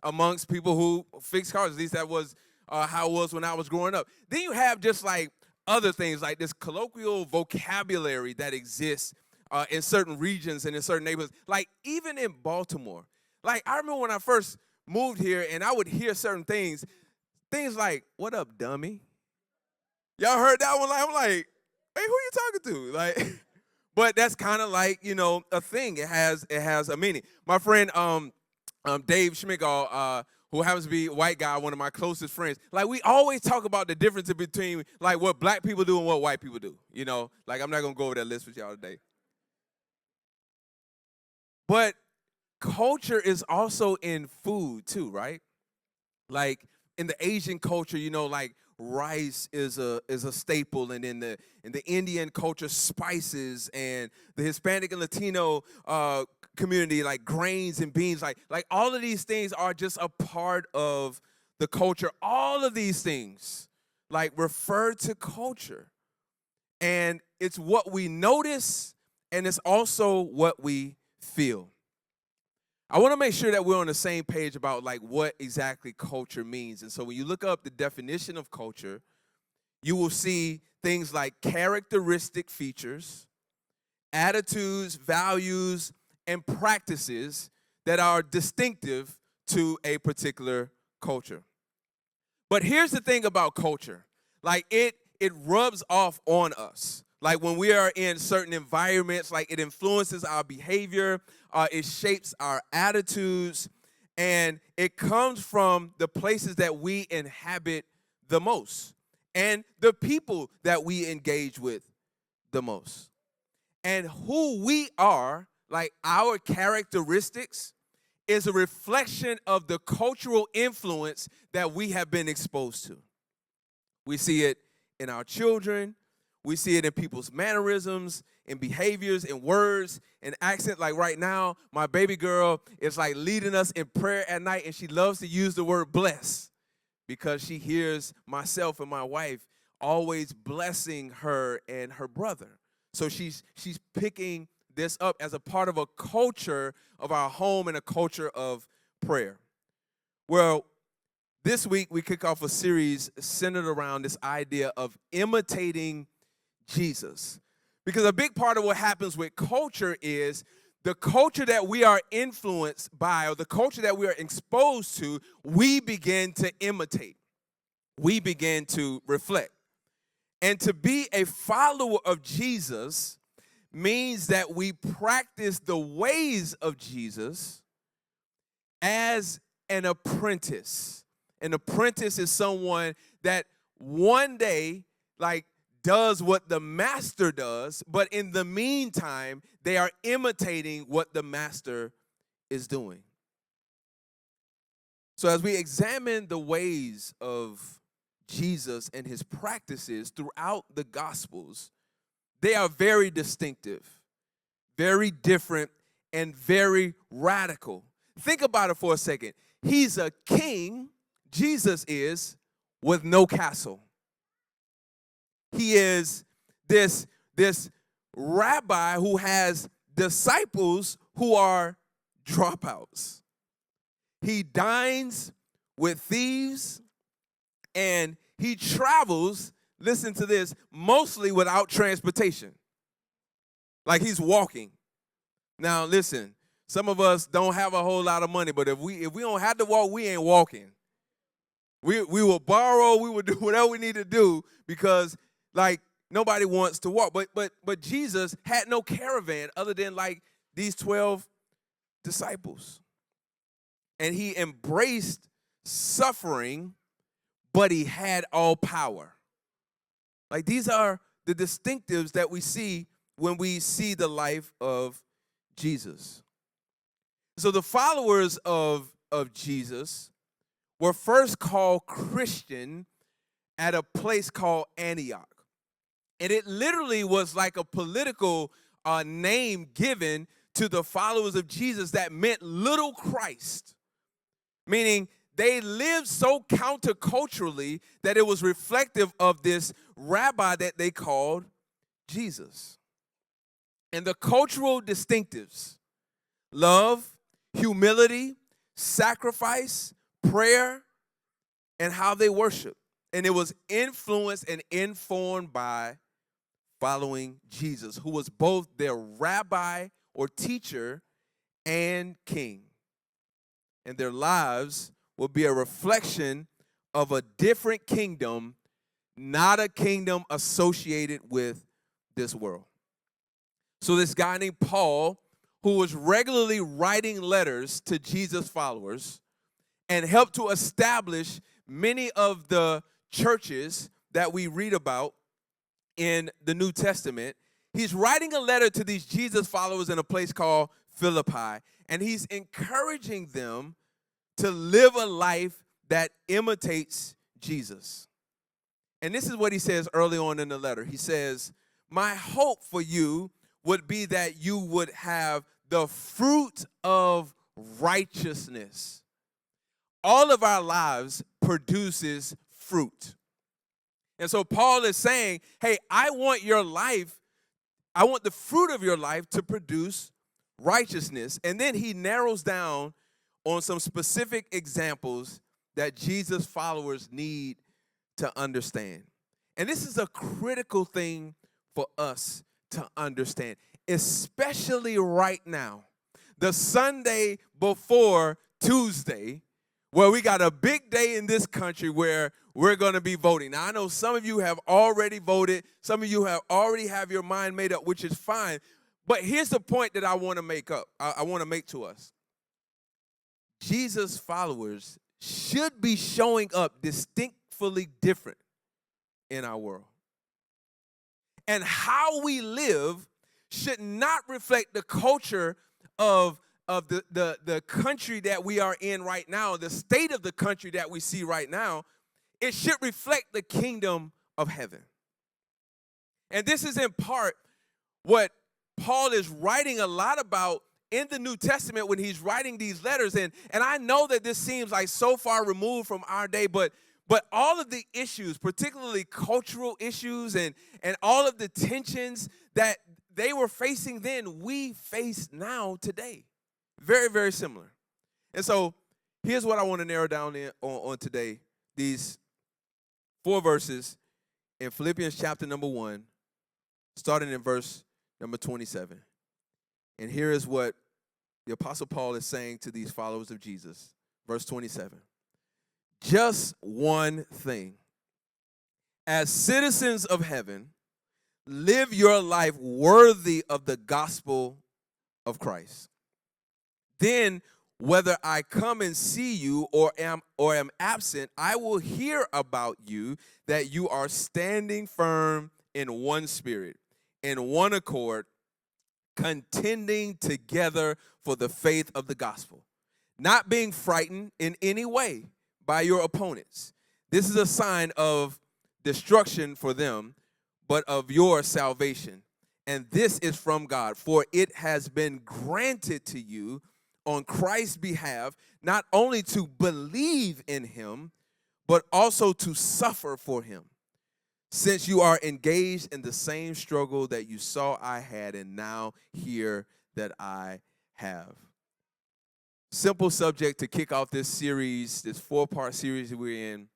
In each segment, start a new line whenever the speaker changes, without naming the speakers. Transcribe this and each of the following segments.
Amongst people who fix cars. At least that was how it was when I was growing up. Then you have just like other things, like this colloquial vocabulary that exists in certain regions and in certain neighborhoods. Like even in Baltimore. Like I remember when I first moved here and I would hear certain things like, "What up, dummy?" Y'all heard that one? Like I'm like, "Hey, who you talking to?" Like, but that's kind of like, a thing. It has a meaning. My friend Dave Schmigall, who happens to be a white guy, one of my closest friends. Like we always talk about the difference between like what black people do and what white people do. Like I'm not gonna go over that list with y'all today. But culture is also in food too, right? Like in the Asian culture, like rice is a staple, and in the Indian culture, spices, and the Hispanic and Latino community, like grains and beans, like all of these things are just a part of the culture. All of these things like refer to culture, and it's what we notice, and it's also what we feel. I want to make sure that we're on the same page about like what exactly culture means. And so when you look up the definition of culture, you will see things like characteristic features, attitudes, values, and practices that are distinctive to a particular culture. But here's the thing about culture. Like it rubs off on us. Like when we are in certain environments, like it influences our behavior, it shapes our attitudes, and it comes from the places that we inhabit the most and the people that we engage with the most. And who we are, like our characteristics, is a reflection of the cultural influence that we have been exposed to. We see it in our children. We see it in people's mannerisms, in behaviors, in words, in accent. Like right now, my baby girl is like leading us in prayer at night, and she loves to use the word bless because she hears myself and my wife always blessing her and her brother. So she's picking this up as a part of a culture of our home and a culture of prayer. Well, this week we kick off a series centered around this idea of imitating Jesus. Because a big part of what happens with culture is the culture that we are influenced by, or the culture that we are exposed to, we begin to imitate. We begin to reflect. And to be a follower of Jesus means that we practice the ways of Jesus as an apprentice. An apprentice is someone that one day, like, does what the master does, but in the meantime, they are imitating what the master is doing. So as we examine the ways of Jesus and his practices throughout the Gospels, they are very distinctive, very different, and very radical. Think about it for a second. He's a king, Jesus is, with no castle. He is this rabbi who has disciples who are dropouts. He dines with thieves, and he travels, listen to this, mostly without transportation. Like he's walking. Now listen, some of us don't have a whole lot of money, but if we don't have to walk, we ain't walking. We will borrow, we will do whatever we need to do because like nobody wants to walk. But Jesus had no caravan other than like these 12 disciples. And he embraced suffering, but he had all power. Like these are the distinctives that we see when we see the life of Jesus. So the followers of Jesus were first called Christian at a place called Antioch. And it literally was like a political name given to the followers of Jesus that meant little Christ, meaning they lived so counterculturally that it was reflective of this rabbi that they called Jesus. And the cultural distinctives: love, humility, sacrifice, prayer, and how they worship. And it was influenced and informed by following Jesus, who was both their rabbi or teacher and king. And their lives will be a reflection of a different kingdom, not a kingdom associated with this world. So this guy named Paul, who was regularly writing letters to Jesus' followers and helped to establish many of the churches that we read about in the New Testament, he's writing a letter to these Jesus followers in a place called Philippi, and he's encouraging them to live a life that imitates Jesus. And this is what he says early on in the letter. He says, "My hope for you would be that you would have the fruit of righteousness." All of our lives produces fruit. And so Paul is saying, hey, I want the fruit of your life to produce righteousness. And then he narrows down on some specific examples that Jesus' followers need to understand. And this is a critical thing for us to understand, especially right now, the Sunday before Tuesday, where we got a big day in this country where we're going to be voting. Now, I know some of you have already voted. Some of you already have your mind made up, which is fine. But here's the point that I want to make up. I want to make to us. Jesus' followers should be showing up distinctly different in our world. And how we live should not reflect the culture of the country that we are in right now, the state of the country that we see right now. It should reflect the kingdom of heaven. And this is in part what Paul is writing a lot about in the New Testament when he's writing these letters. And I know that this seems like so far removed from our day, but all of the issues, particularly cultural issues and all of the tensions that they were facing then, we face now today. Very, very similar. And so here's what I want to narrow down on today. These 4 verses in Philippians chapter number 1, starting in verse number 27. And here is what the Apostle Paul is saying to these followers of Jesus. Verse 27. Just one thing. As citizens of heaven, live your life worthy of the gospel of Christ. Then, whether I come and see you or am absent, I will hear about you, that you are standing firm in one spirit, in one accord, contending together for the faith of the gospel, not being frightened in any way by your opponents. This is a sign of destruction for them, but of your salvation. And this is from God, for it has been granted to you on Christ's behalf, not only to believe in him, but also to suffer for him, since you are engaged in the same struggle that you saw I had and now hear that I have. Simple subject to kick off this series, this 4-part series that we're in,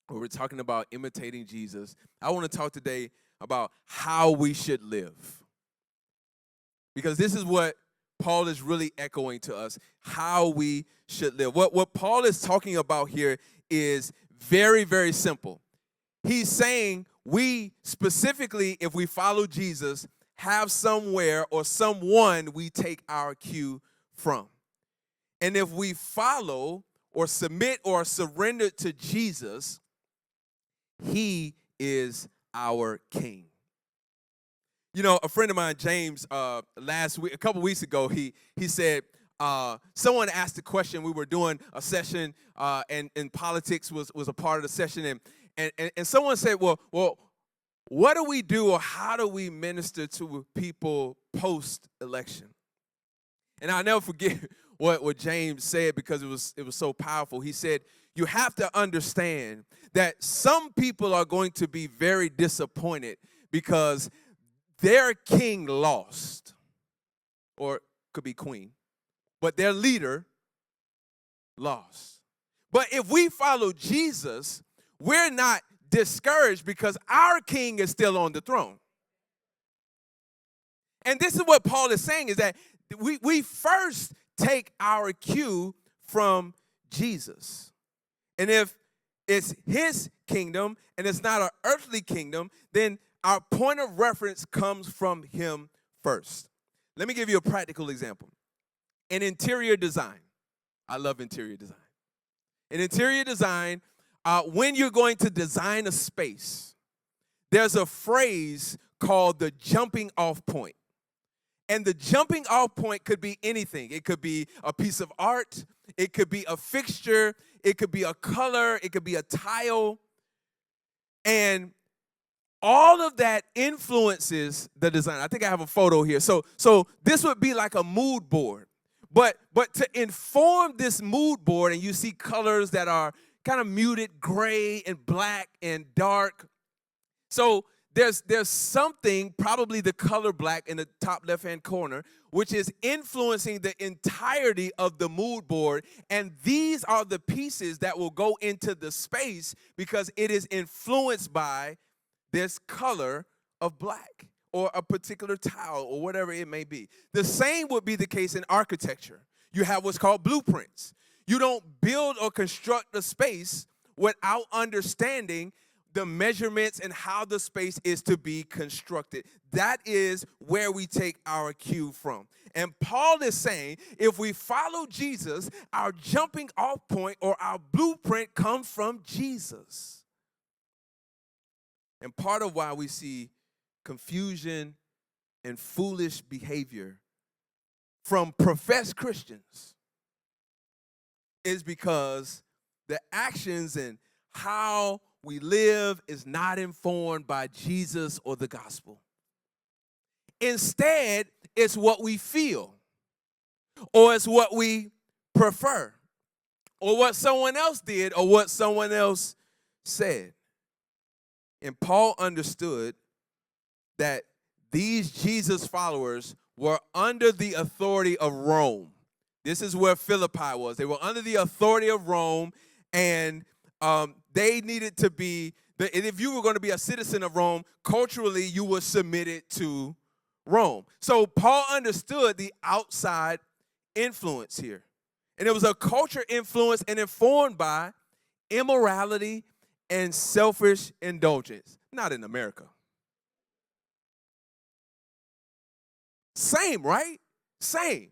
where we're talking about imitating Jesus. I want to talk today about how we should live, because this is what Paul is really echoing to us, how we should live. What Paul is talking about here is very, very simple. He's saying we specifically, if we follow Jesus, have somewhere or someone we take our cue from. And if we follow or submit or surrender to Jesus, he is our king. You know, a friend of mine, James, last week, a couple weeks ago, he said, someone asked a question. We were doing a session, and politics was a part of the session, and someone said, well, what do we do, or how do we minister to people post-election? And I'll never forget what James said, because it was so powerful. He said, you have to understand that some people are going to be very disappointed because their king lost, or could be queen, but their leader lost. But if we follow Jesus, we're not discouraged because our king is still on the throne. And this is what Paul is saying, is that we first take our cue from Jesus. And if it's his kingdom and it's not an earthly kingdom, then our point of reference comes from him first. Let me give you a practical example. In interior design, I love interior design. In interior design, when you're going to design a space, there's a phrase called the jumping off point. And the jumping off point could be anything. It could be a piece of art. It could be a fixture. It could be a color. It could be a tile. And all of that influences the design. I think I have a photo here. So this would be like a mood board. But to inform this mood board, and you see colors that are kind of muted gray and black and dark. So there's something, probably the color black in the top left-hand corner, which is influencing the entirety of the mood board. And these are the pieces that will go into the space because it is influenced by this color of black or a particular tile or whatever it may be. The same would be the case in architecture. You have what's called blueprints. You don't build or construct a space without understanding the measurements and how the space is to be constructed. That is where we take our cue from. And Paul is saying, if we follow Jesus, our jumping off point or our blueprint comes from Jesus. And part of why we see confusion and foolish behavior from professed Christians is because the actions and how we live is not informed by Jesus or the gospel. Instead, it's what we feel, or it's what we prefer, or what someone else did, or what someone else said. And Paul understood that these Jesus followers were under the authority of Rome. This is where Philippi was. They were under the authority of Rome, and they needed to be, if you were going to be a citizen of Rome, culturally you were submitted to Rome. So Paul understood the outside influence here. And it was a culture influenced and informed by immorality and selfish indulgence. Not in America. Same, right? Same.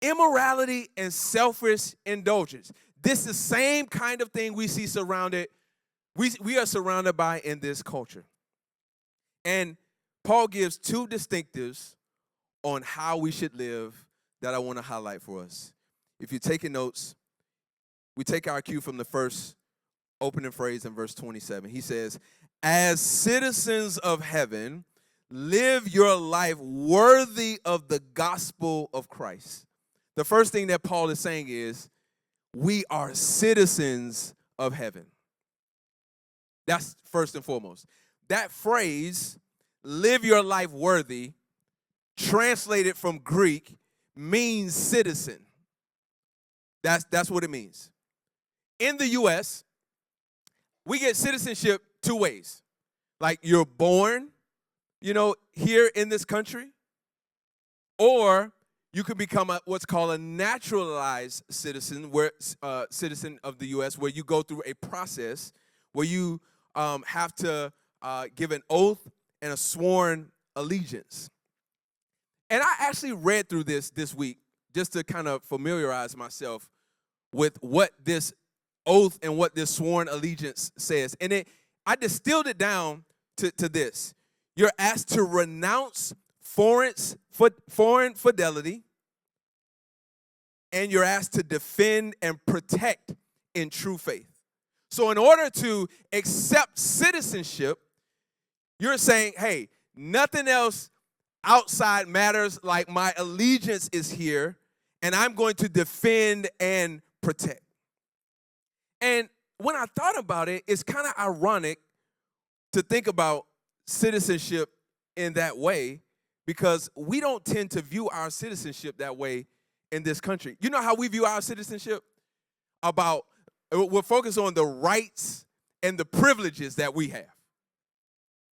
Immorality and selfish indulgence. This is the same kind of thing we see surrounded, we are surrounded by in this culture. And Paul gives two distinctives on how we should live that I want to highlight for us. If you're taking notes, we take our cue from the first opening phrase in verse 27. He says, as citizens of heaven, live your life worthy of the gospel of Christ. The first thing that Paul is saying is, we are citizens of heaven. That's first and foremost. That phrase, live your life worthy, translated from Greek, means citizen. That's what it means. In the U.S., we get citizenship two ways. Like you're born, here in this country, or you could become what's called a naturalized citizen, citizen of the U.S., where you go through a process where you have to give an oath and a sworn allegiance. And I actually read through this week just to kind of familiarize myself with what this oath and what this sworn allegiance says. And I distilled it down to this. You're asked to renounce foreign fidelity, and you're asked to defend and protect in true faith. So in order to accept citizenship, you're saying, hey, nothing else outside matters, like my allegiance is here, and I'm going to defend and protect. And when I thought about it, it's kind of ironic to think about citizenship in that way, because we don't tend to view our citizenship that way in this country. You know how we view our citizenship? We're focused on the rights and the privileges that we have.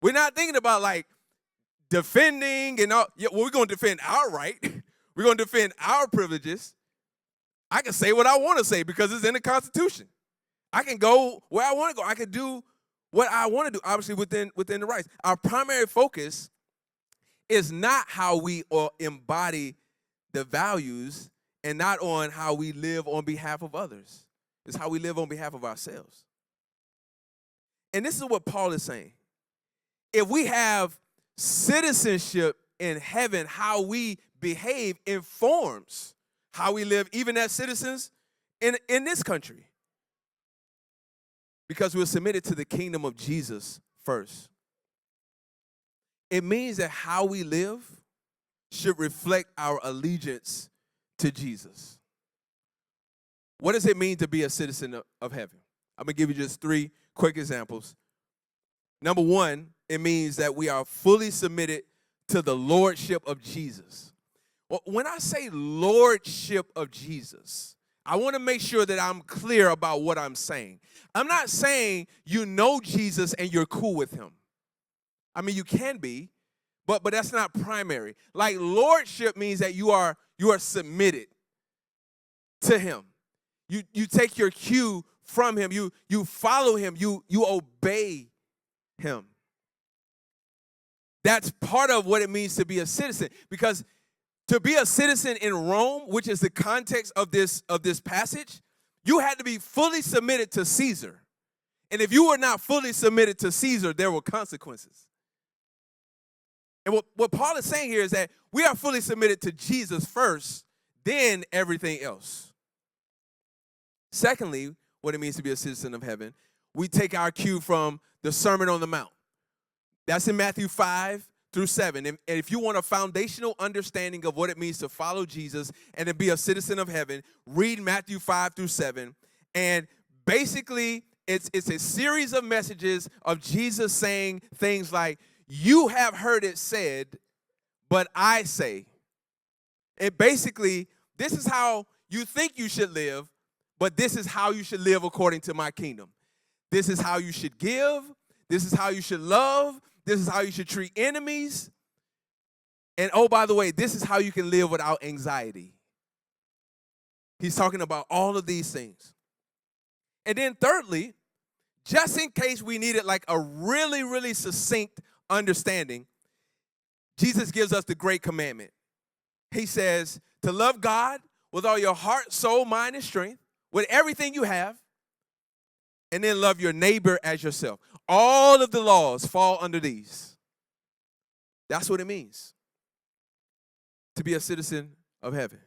We're not thinking about like defending and all. Yeah, well, we're going to defend our right. We're going to defend our privileges. I can say what I want to say because it's in the Constitution. I can go where I want to go. I can do what I want to do, obviously within the rights. Our primary focus is not how we embody the values and not on how we live on behalf of others. It's how we live on behalf of ourselves. And this is what Paul is saying. If we have citizenship in heaven, how we behave informs how we live, even as citizens in this country. Because we're submitted to the kingdom of Jesus first. It means that how we live should reflect our allegiance to Jesus. What does it mean to be a citizen of heaven? I'm going to give you just 3 quick examples. Number 1, it means that we are fully submitted to the lordship of Jesus. Well, when I say lordship of Jesus, I want to make sure that I'm clear about what I'm saying. I'm not saying you know Jesus and you're cool with him. I mean, you can be, but that's not primary. Like, lordship means that you are submitted to him. You take your cue from him. You follow him. You obey him. That's part of what it means to be a citizen. Because to be a citizen in Rome, which is the context of this passage, you had to be fully submitted to Caesar. And if you were not fully submitted to Caesar, there were consequences. And what Paul is saying here is that we are fully submitted to Jesus first, then everything else. Secondly, what it means to be a citizen of heaven, we take our cue from the Sermon on the Mount. That's in Matthew 5-7. And if you want a foundational understanding of what it means to follow Jesus and to be a citizen of heaven, read Matthew 5-7. And basically, it's a series of messages of Jesus saying things like, you have heard it said, but I say. And basically, this is how you think you should live, but this is how you should live according to my kingdom. This is how you should give. This is how you should love. This is how you should treat enemies. And oh, by the way, this is how you can live without anxiety. He's talking about all of these things. And then thirdly, just in case we needed like a really, really succinct understanding, Jesus gives us the great commandment. He says to love God with all your heart, soul, mind, and strength, with everything you have, and then love your neighbor as yourself. All of the laws fall under these. That's what it means to be a citizen of heaven.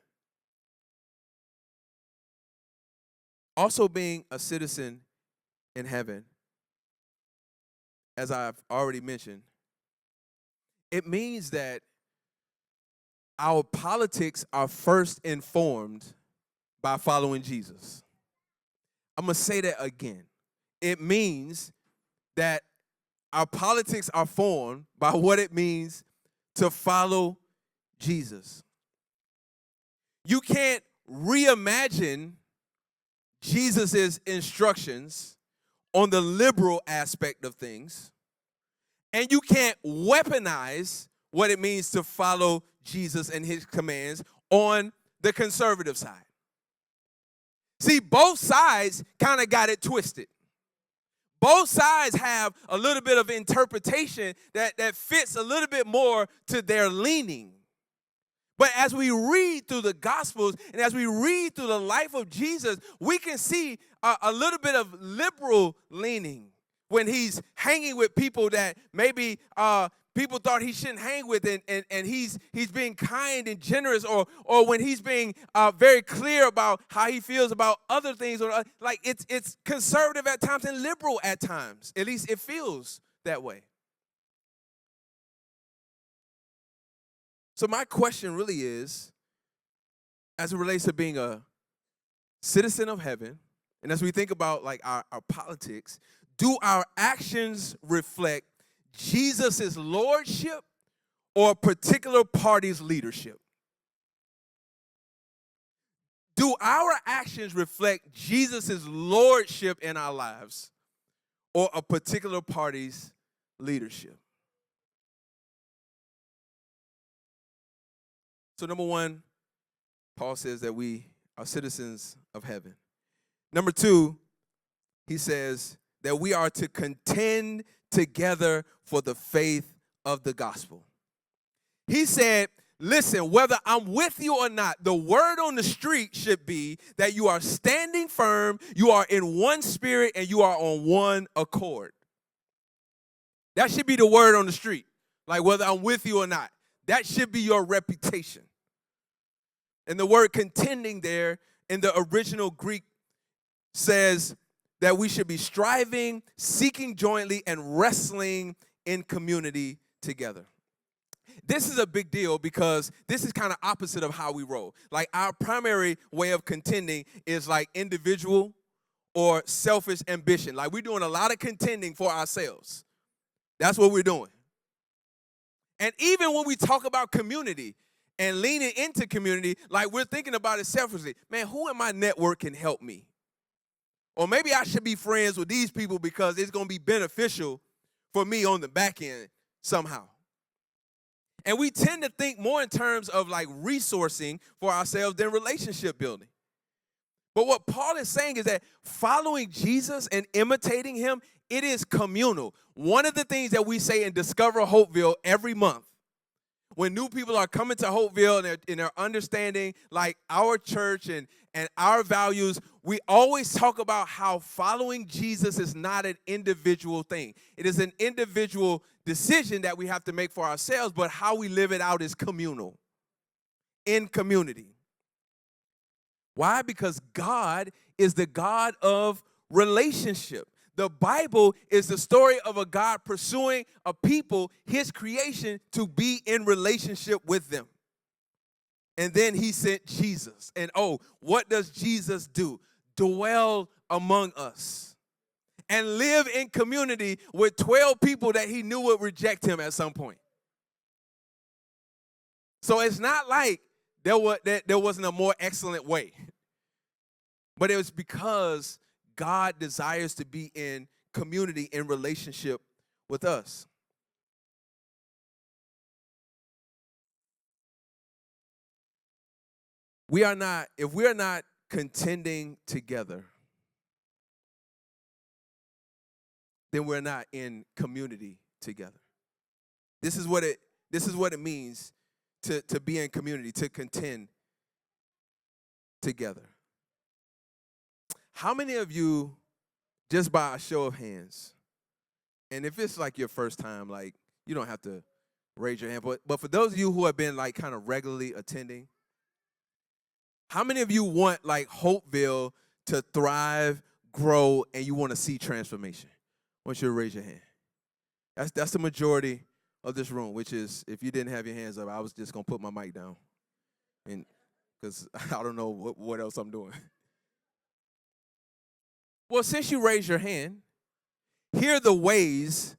Also, being a citizen in heaven, as I've already mentioned, it means that our politics are first informed by following Jesus. I'm going to say that again. It means that our politics are formed by what it means to follow Jesus. You can't reimagine Jesus' instructions on the liberal aspect of things, and you can't weaponize what it means to follow Jesus and his commands on the conservative side. See, both sides kind of got it twisted. Both sides have a little bit of interpretation that fits a little bit more to their leaning. But as we read through the Gospels and as we read through the life of Jesus, we can see a little bit of liberal leaning when he's hanging with people that maybe people thought he shouldn't hang with, and he's being kind and generous, or when he's being very clear about how he feels about other things, or like it's conservative at times and liberal at times. At least it feels that way. So my question really is, as it relates to being a citizen of heaven, and as we think about like our politics, do our actions reflect Jesus' lordship or a particular party's leadership? Do our actions reflect Jesus' lordship in our lives or a particular party's leadership? So number one, Paul says that we are citizens of heaven. Number two, he says that we are to contend together for the faith of the gospel. He said, listen, whether I'm with you or not, the word on the street should be that you are standing firm, you are in one spirit, and you are on one accord. That should be the word on the street. Like whether I'm with you or not. That should be your reputation. And the word contending there in the original Greek says that we should be striving, seeking jointly, and wrestling in community together. This is a big deal because this is kind of opposite of how we roll. Like our primary way of contending is like individual or selfish ambition. Like we're doing a lot of contending for ourselves. That's what we're doing. And even when we talk about community and leaning into community, like we're thinking about it selfishly. Man, who in my network can help me? Or maybe I should be friends with these people because it's going to be beneficial for me on the back end somehow. And we tend to think more in terms of like resourcing for ourselves than relationship building. But what Paul is saying is that following Jesus and imitating him, it is communal. One of the things that we say in Discover Hopeville every month, when new people are coming to Hopeville and they're understanding like our church and our values, we always talk about how following Jesus is not an individual thing. It is an individual decision that we have to make for ourselves, but how we live it out is communal, in community. Why? Because God is the God of relationship. The Bible is the story of a God pursuing a people, his creation, to be in relationship with them. And then he sent Jesus. And what does Jesus do? Dwell among us and live in community with 12 people that he knew would reject him at some point. So it's not like there wasn't a more excellent way. But it was because God desires to be in community, in relationship with us. If we are not contending together, then we're not in community together. This is what it means to be in community, to contend together. How many of you, just by a show of hands, and if it's like your first time, like you don't have to raise your hand, but for those of you who have been like kind of regularly attending, how many of you want like Hopeville to thrive, grow, and you want to see transformation? I want you to raise your hand. That's the majority of this room, which is, if you didn't have your hands up, I was just going to put my mic down, and because I don't know what else I'm doing. Well, since you raised your hand, here are the ways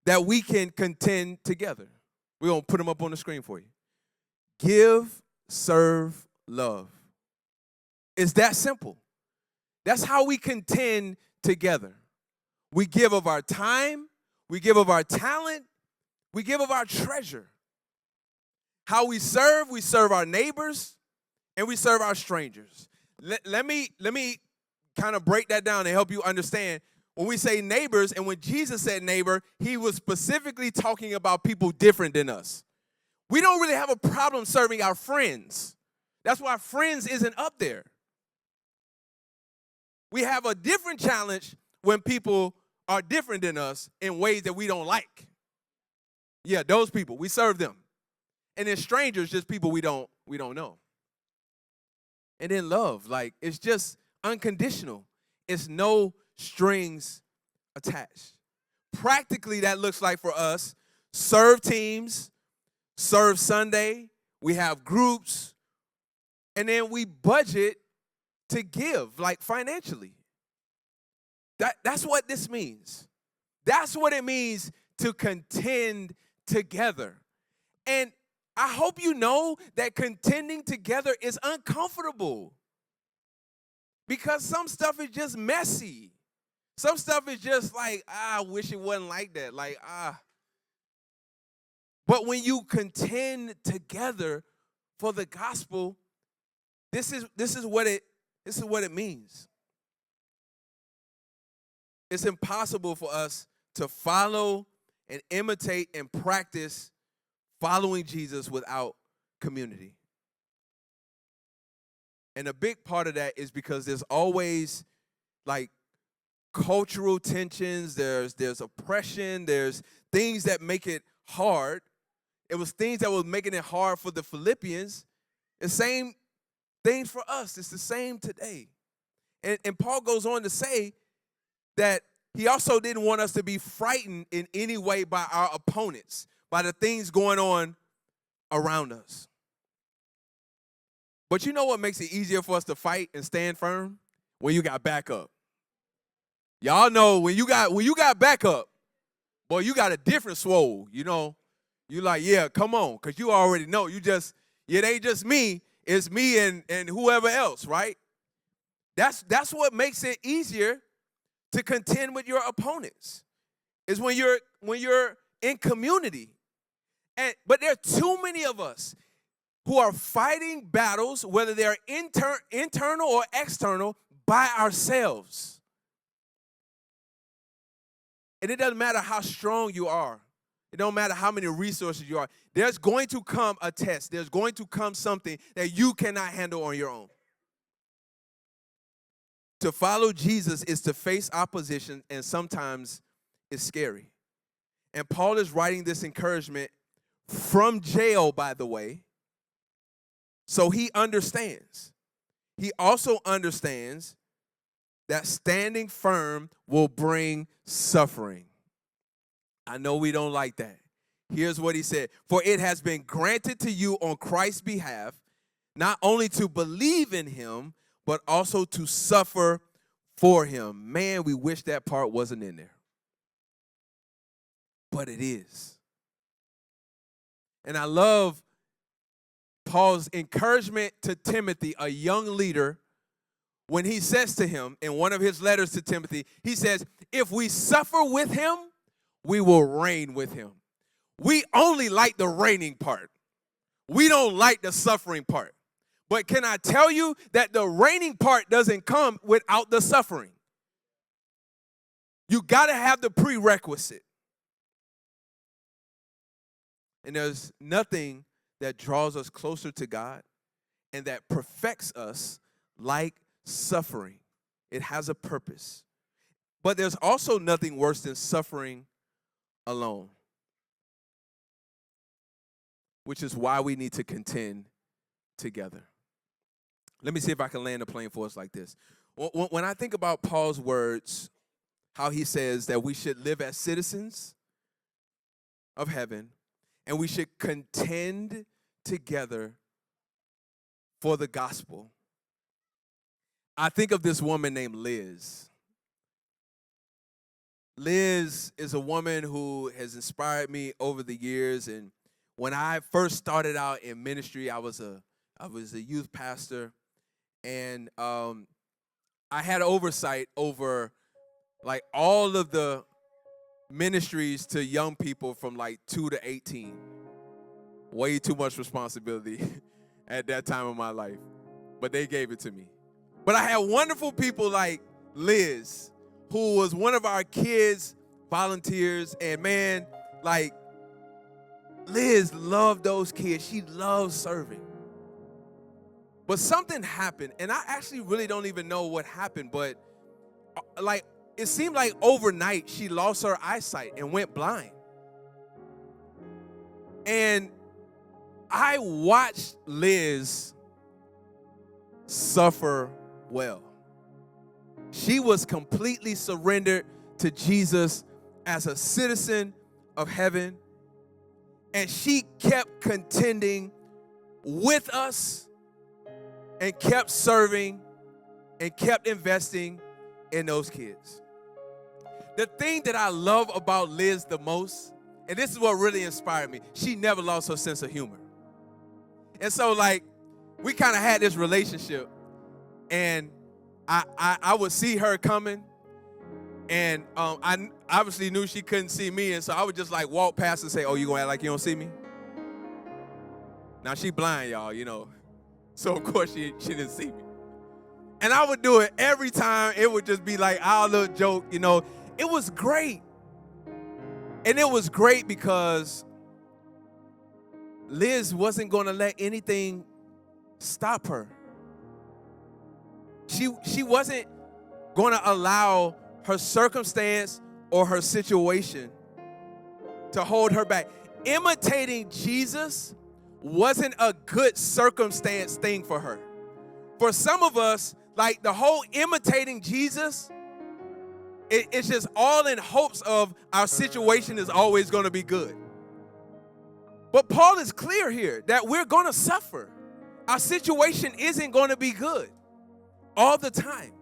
that we can contend together. We're going to put them up on the screen for you. Give, serve, love. It's that simple. That's how we contend together. We give of our time, we give of our talent, we give of our treasure. How we serve our neighbors, and we serve our strangers. Let me kind of break that down and help you understand. When we say neighbors, and when Jesus said neighbor, he was specifically talking about people different than us. We don't really have a problem serving our friends. That's why friends isn't up there. We have a different challenge when people are different than us in ways that we don't like. Yeah, those people. We serve them. And then strangers, just people we don't know. And then love, like it's just unconditional. It's no strings attached. Practically, that looks like for us, serve teams, serve Sunday, we have groups, and then we budget to give, like financially. That's what this means. That's what it means to contend together. And I hope you know that contending together is uncomfortable. Because some stuff is just messy. Some stuff is just like, I wish it wasn't like that. But when you contend together for the gospel, this is what it means. It's impossible for us to follow and imitate and practice following Jesus without community. And a big part of that is because there's always like cultural tensions, there's oppression, there's things that make it hard. It was things that was making it hard for the Philippians. The same thing for us. It's the same today. And Paul goes on to say that he also didn't want us to be frightened in any way by our opponents, by the things going on around us. But you know what makes it easier for us to fight and stand firm? When you got backup. Y'all know when you got backup, boy, you got a different swole, you know. You like, yeah, come on, because you already know. It ain't just me, it's me and whoever else, right? That's what makes it easier to contend with your opponents. Is when you're in community. But there are too many of us who are fighting battles, whether they're internal or external, by ourselves. And it doesn't matter how strong you are. It don't matter how many resources you are. There's going to come a test. There's going to come something that you cannot handle on your own. To follow Jesus is to face opposition, and sometimes it's scary. And Paul is writing this encouragement from jail, by the way. So he understands. He also understands that standing firm will bring suffering. I know we don't like that. Here's what he said. For it has been granted to you on Christ's behalf, not only to believe in him, but also to suffer for him. Man, we wish that part wasn't in there. But it is. And I love Paul's encouragement to Timothy, a young leader, when he says to him in one of his letters to Timothy, he says, if we suffer with him, we will reign with him. We only like the reigning part. We don't like the suffering part. But can I tell you that the reigning part doesn't come without the suffering? You got to have the prerequisite. And there's nothing that draws us closer to God and that perfects us like suffering. It has a purpose. But there's also nothing worse than suffering alone, which is why we need to contend together. Let me see if I can land a plane for us like this. When I think about Paul's words, how he says that we should live as citizens of heaven and we should contend together for the gospel, I think of this woman named Liz. Liz is a woman who has inspired me over the years. And when I first started out in ministry, I was a youth pastor, and I had oversight over like all of the ministries to young people from like 2 to 18. Way too much responsibility at that time of my life, but they gave it to me. But I had wonderful people like Liz, who was one of our kids' volunteers, and man, like Liz loved those kids. She loved serving. But something happened, and I actually really don't even know what happened, but like it seemed like overnight she lost her eyesight and went blind. And I watched Liz suffer well. She was completely surrendered to Jesus as a citizen of heaven, and she kept contending with us and kept serving and kept investing in those kids. The thing that I love about Liz the most, and this is what really inspired me, she never lost her sense of humor. And so, like, we kind of had this relationship, and I would see her coming, and I obviously knew she couldn't see me, and so I would just like walk past and say, "Oh, you gonna act like you don't see me?" Now she blind, y'all, you know, so of course she didn't see me. And I would do it every time. It would just be like our little joke, you know. It was great, and it was great because Liz wasn't gonna let anything stop her. She wasn't going to allow her circumstance or her situation to hold her back. Imitating Jesus wasn't a good circumstance thing for her. For some of us, like the whole imitating Jesus, it's just all in hopes of our situation is always going to be good. But Paul is clear here that we're going to suffer. Our situation isn't going to be good all the time.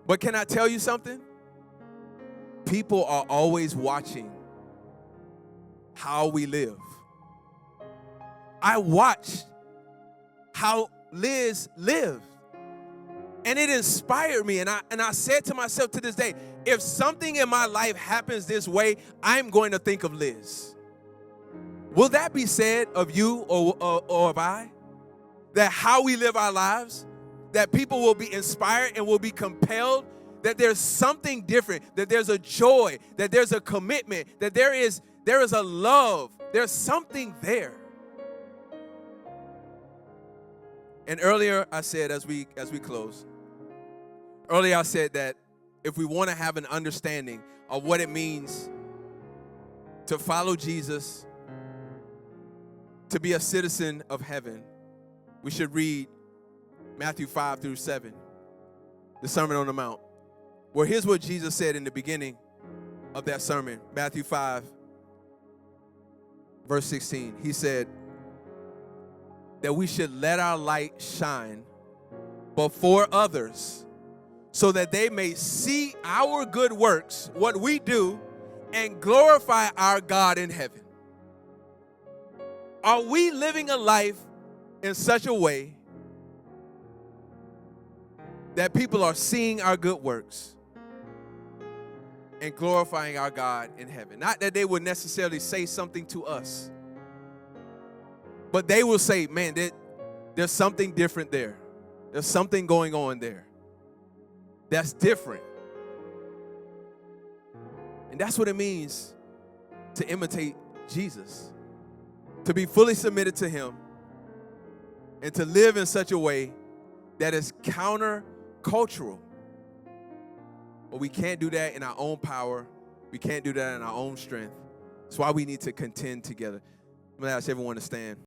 But can I tell you something? People are always watching how we live. I watched how Liz lived, and it inspired me. And I said to myself to this day, if something in my life happens this way, I'm going to think of Liz. Will that be said of you or of I? That how we live our lives, that people will be inspired and will be compelled, that there's something different, that there's a joy, that there's a commitment, that there is a love, there's something there. And earlier I said, as we close, earlier I said that if we want to have an understanding of what it means to follow Jesus, to be a citizen of heaven, we should read Matthew 5 through 7, the Sermon on the Mount. Well, here's what Jesus said in the beginning of that sermon, Matthew 5, verse 16. He said that we should let our light shine before others so that they may see our good works, what we do, and glorify our God in heaven. Are we living a life in such a way that people are seeing our good works and glorifying our God in heaven? Not that they would necessarily say something to us, but they will say, man, there's something different there. There's something going on there that's different. And that's what it means to imitate Jesus, to be fully submitted to him, and to live in such a way that is counter-cultural. But we can't do that in our own power. We can't do that in our own strength. That's why we need to contend together. I'm going to ask everyone to stand.